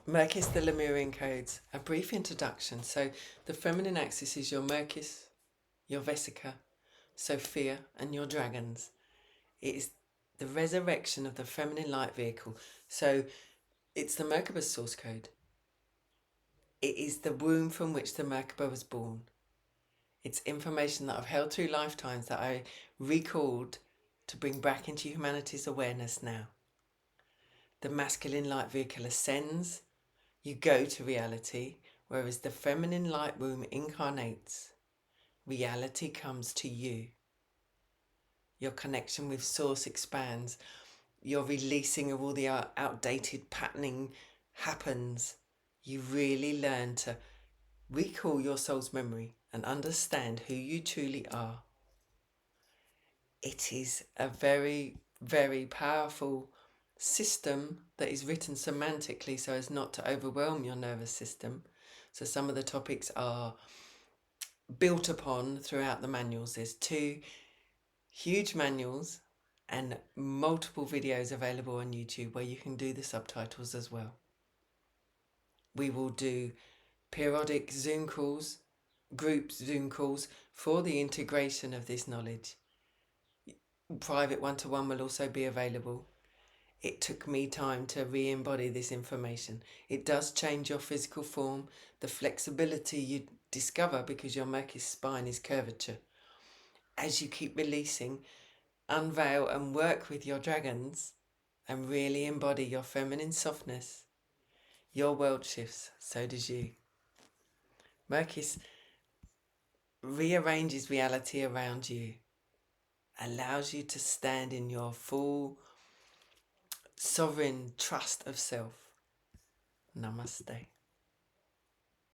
Merkis, the Lemurian Codes. A brief introduction. So the feminine axis is your Merkis, your Vesica, Sophia and your dragons. It is the resurrection of the feminine light vehicle. So it's the Merkaba source code. It is the womb from which the Merkaba was born. It's information that I've held through lifetimes that I recalled to bring back into humanity's awareness now. The masculine light vehicle ascends, you go to reality, whereas the feminine light womb incarnates. Reality comes to you. Your connection with source expands. Your releasing of all the outdated patterning happens. You really learn to recall your soul's memory and understand who you truly are. It is a very, very powerful system that is written semantically so as not to overwhelm your nervous system. So some of the topics are built upon throughout the manuals. There's 2 huge manuals and multiple videos available on YouTube where you can do the subtitles as well. We will do periodic Zoom calls, group Zoom calls for the integration of this knowledge. Private one-to-one will also be available. It took me time to re-embody this information. It does change your physical form, the flexibility you discover because your Merkis spine is curvature. As you keep releasing, unveil and work with your dragons and really embody your feminine softness, your world shifts, so does you. Merkis rearranges reality around you, allows you to stand in your full sovereign trust of self. Namaste.